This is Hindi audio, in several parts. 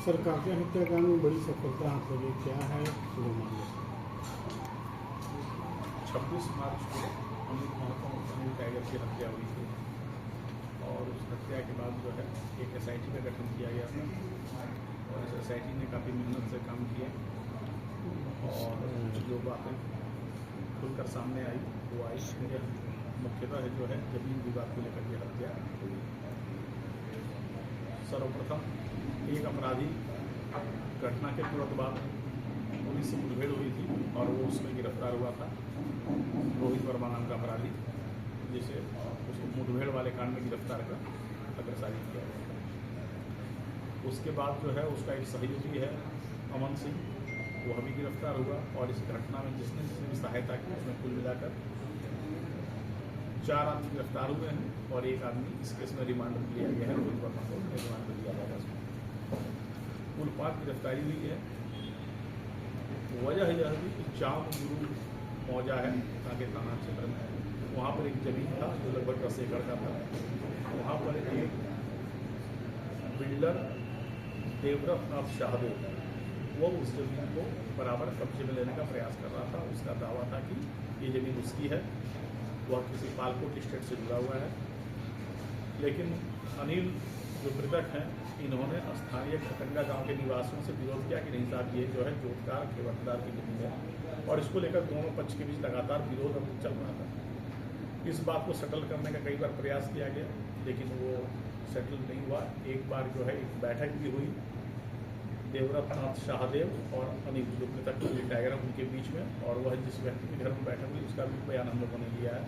सर काफी हत्याकांड में बड़ी सफलता हासिल हुई, क्या है पूरे मामले? 26 मार्च को अमित महतो अनिल टाइगर की हत्या हुई थी और उस हत्या के बाद जो है एक SIT का गठन किया गया था और इस SIT ने काफ़ी मेहनत से काम किया और जो बातें खुलकर सामने आई वो आई मुख्यतः जो है जमीन विवाद को लेकर के हत्या हुई। सर्वप्रथम एक अपराधी घटना के तुरंत बाद पुलिस से मुठभेड़ हुई थी और वो उसमें गिरफ्तार हुआ था, रोहित वर्मा नाम का अपराधी, जिसे उसको मुठभेड़ वाले कांड में गिरफ्तार कर अग्रसारित किया गया था। उसके बाद जो है उसका एक सहयोगी है अमन सिंह, वह भी गिरफ्तार हुआ और इस घटना में जिसने भी सहायता की उसमें कुल मिलाकर 4 आदमी गिरफ्तार हुए हैं और एक आदमी इस केस में रिमांड में लिया गया है। रोहित वर्मा को रिमांड में लिया जाएगा। कुल 5 गिरफ्तारी हुई है। वजह यह है कि जाम गुरु मौजा है कांके थाना क्षेत्र में, वहाँ पर एक जमीन था जो लगभग 10 एकड़ का था। वहाँ पर एक बिल्डर देवव्रत नाथ शाहदेव वो उस जमीन को बराबर कब्जे में लेने का प्रयास कर रहा था। उसका दावा था कि ये ज़मीन उसकी है, वह किसी पालकोट स्टेट से जुड़ा हुआ है। लेकिन अनिल जो मृतक हैं इन्होंने स्थानीय खटंगा गांव के निवासियों से विरोध किया कि नहीं साहब ये जो है जोतकार खेवटदार की जमीन है और इसको लेकर दोनों पक्ष के बीच लगातार विरोध अब चल रहा था। इस बात को सेटल करने का कई बार प्रयास किया गया लेकिन वो सेटल नहीं हुआ। एक बार जो है एक बैठक भी हुई देवव्रत नाथ शाहदेव और अनिल जो मृतक टाइगर उनके बीच में, और वह जिस व्यक्ति के घर में बैठक हुई उसका भी बयान हम लोगों ने लिया है।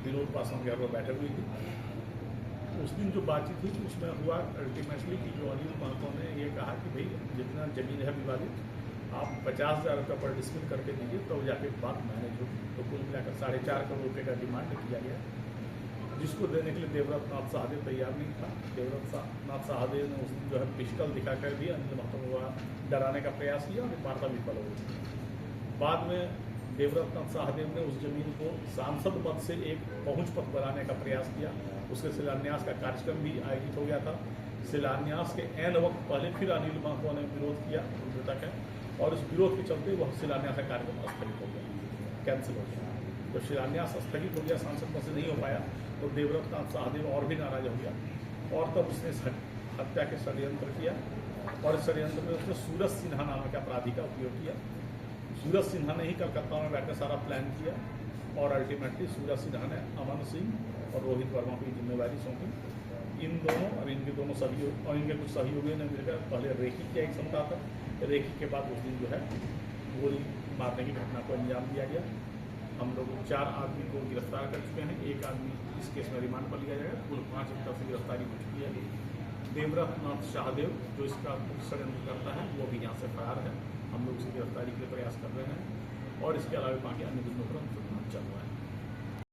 विनोद पासवान के घर पर बैठक हुई थी। उस दिन जो बातचीत हुई उसमें हुआ अल्टीमेटली कि जो अनिल महतो ने ये कहा कि भाई जितना जमीन है विवादित आप 50,000 रुपये पर डिस्मिल करके दीजिए तो जाके बात मैनेज होगी। तो कुल मिलाकर 4.5 करोड़ रुपये का डिमांड किया गया, जिसको देने के लिए देवव्रत नाथ शाहदेव तैयार नहीं था। देवव्रत नाथ शाहदेव ने उस दिन जो है पिस्टल दिखाकर भी अनिल महतो को डराने का प्रयास किया और वार्ता विफल हो गई। बाद में देवव्रत नाथ शाहदेव ने उस जमीन को सांसद पद से एक पहुंच पद बनाने का प्रयास किया। उसके शिलान्यास का कार्यक्रम भी आयोजित हो गया था। शिलान्यास के ऐन वक्त पहले फिर अनिल महतो ने विरोध किया, मृतक है, और उस विरोध के चलते वह शिलान्यास का कार्यक्रम स्थगित हो गया, कैंसिल हो गया। तो शिलान्यास स्थगित हो गया, सांसद पद से नहीं हो पाया, तो देवव्रत नाथ शाहदेव और भी नाराज हो गया और तब उसने हत्या के षड्यंत्र किया और इस षड्यंत्र में उसने सूरज सिन्हा नाम के अपराधी का उपयोग किया। सूरज सिन्हा ने ही कलकत्ता में बैठकर सारा प्लान किया और अल्टीमेटली सूरज सिन्हा ने अमन सिंह और रोहित वर्मा को जिम्मेवारी सौंपी। इन दोनों और इनके दोनों सहयोग और इनके कुछ सहयोगियों ने मिलकर पहले रेकी किया एक सप्ताह तक। रेकी के बाद उस दिन जो है गोली मारने की घटना को अंजाम दिया गया। हम लोग 4 आदमी को गिरफ्तार कर चुके हैं, एक आदमी इस केस में रिमांड पर लिया जाएगा। कुल 5 अब तक से गिरफ्तारी हो चुकी है। देवव्रत नाथ शाहदेव जो इसका षड्यंत्र करता है वो भी यहाँ से फरार है। हम लोग उसकी गिरफ्तारी के लिए प्रयास कर रहे हैं और इसके अलावा बाकी अन्य बिंदुओं पर चल रहा है।